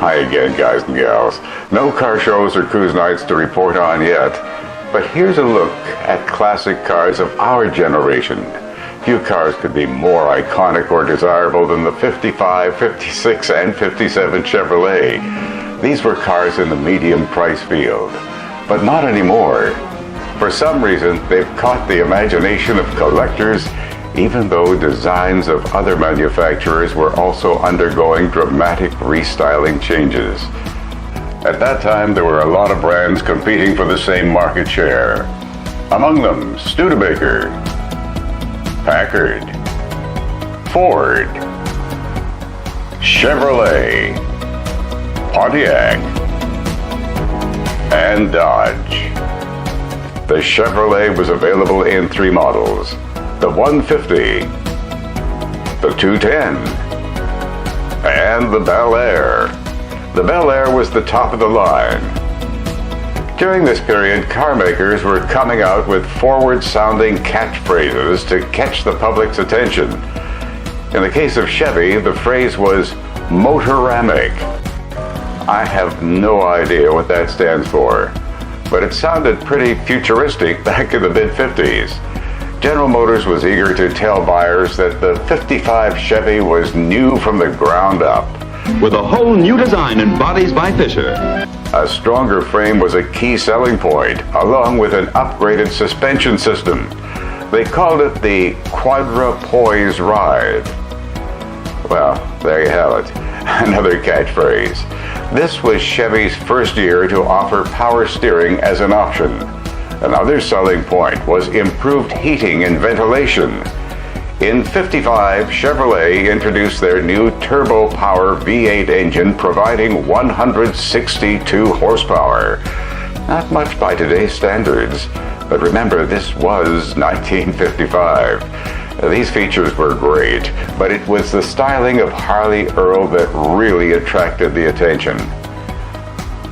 Hi again, guys and gals. No car shows or cruise nights to report on yet, but here's a look at classic cars of our generation. Few cars could be more iconic or desirable than the 55, 56, and 57 Chevrolet. These were cars in the medium price field, but not anymore. For some reason, they've caught the imagination of collectors, even though designs of other manufacturers were also undergoing dramatic restyling changes. At that time, there were a lot of brands competing for the same market share. Among them, Studebaker, Packard, Ford, Chevrolet, Pontiac, and Dodge. The Chevrolet was available in three models: the 150, the 210, and the Bel Air. The Bel Air was the top of the line. During this period, car makers were coming out with forward-sounding catchphrases to catch the public's attention. In the case of Chevy, the phrase was motoramic. I have no idea what that stands for, but it sounded pretty futuristic back in the mid-50s. General Motors was eager to tell buyers that the 55 Chevy was new from the ground up. With a whole new design and bodies by Fisher. A stronger frame was a key selling point, along with an upgraded suspension system. They called it the Quadra-Poise Ride. Well, there you have it. Another catchphrase. This was Chevy's first year to offer power steering as an option. Another selling point was improved heating and ventilation. In 55, Chevrolet introduced their new turbo power V8 engine, providing 162 horsepower. Not much by today's standards, but remember, this was 1955. These features were great, but it was the styling of Harley Earl that really attracted the attention.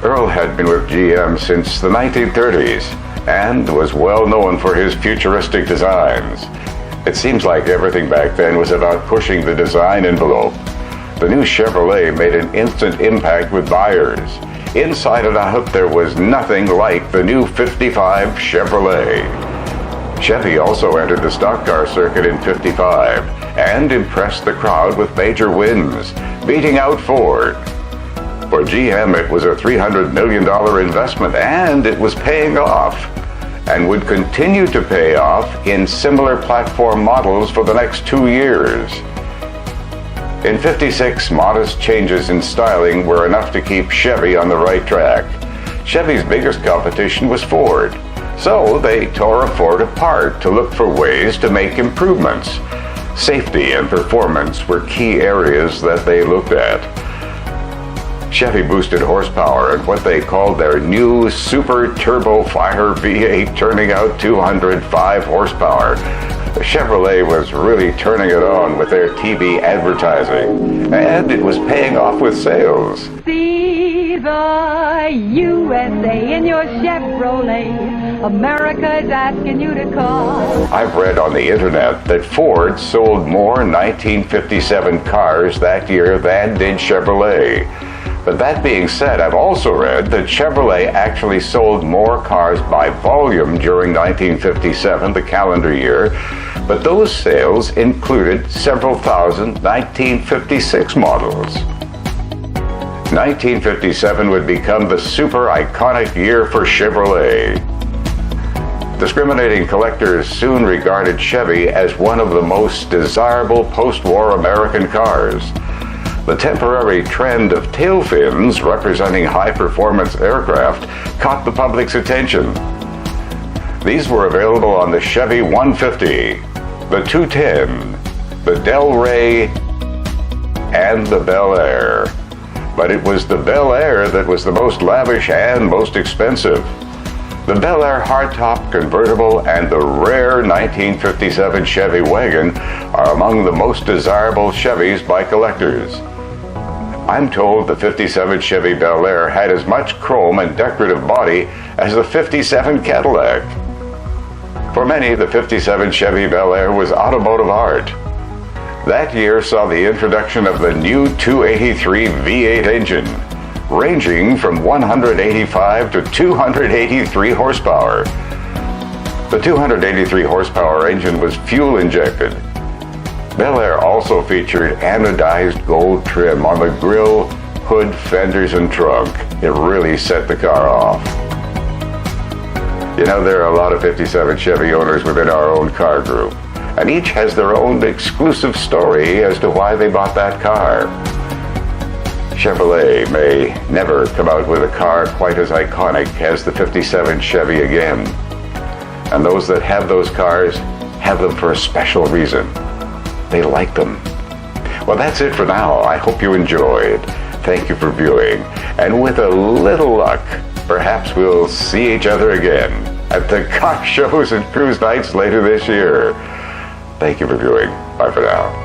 Earl had been with GM since the 1930s and was well known for his futuristic designs. It seems like everything back then was about pushing the design envelope. The new Chevrolet made an instant impact with buyers. Inside and out, there was nothing like the new 55 Chevrolet. Chevy also entered the stock car circuit in 55 and impressed the crowd with major wins, beating out Ford. For GM, it was a $300 million investment, and it was paying off, and would continue to pay off in similar platform models for the next 2 years. In 56, modest changes in styling were enough to keep Chevy on the right track. Chevy's biggest competition was Ford, so they tore Ford apart to look for ways to make improvements. Safety and performance were key areas that they looked at. Chevy boosted horsepower at what they called their new Super Turbo Fire V8, turning out 205 horsepower. The Chevrolet was really turning it on with their TV advertising, and it was paying off with sales. See the USA in your Chevrolet. America's asking you to call. I've read on the internet that Ford sold more 1957 cars that year than did Chevrolet. But that being said, I've also read that Chevrolet actually sold more cars by volume during 1957, the calendar year, but those sales included several thousand 1956 models. 1957 would become the super iconic year for Chevrolet. Discriminating collectors soon regarded Chevy as one of the most desirable post-war American cars. The temporary trend of tail fins representing high-performance aircraft caught the public's attention. These were available on the Chevy 150, the 210, the Del Rey, and the Bel Air. But it was the Bel Air that was the most lavish and most expensive. The Bel Air hardtop convertible and the rare 1957 Chevy wagon are among the most desirable Chevys by collectors. I'm told the 57 Chevy Bel Air had as much chrome and decorative body as the 57 Cadillac. For many, the 57 Chevy Bel Air was automotive art. That year saw the introduction of the new 283 V8 engine. ranging from 185 to 283 horsepower. The 283 horsepower engine was fuel injected. Bel Air also featured anodized gold trim on the grille, hood, fenders, and trunk. It really set the car off. You know, there are a lot of 57 Chevy owners within our own car group, and each has their own exclusive story as to why they bought that car. Chevrolet may never come out with a car quite as iconic as the 57 Chevy again. And those that have those cars have them for a special reason. They like them. Well, that's it for now. I hope you enjoyed. Thank you for viewing. And with a little luck, perhaps we'll see each other again at the car shows and cruise nights later this year. Thank you for viewing. Bye for now.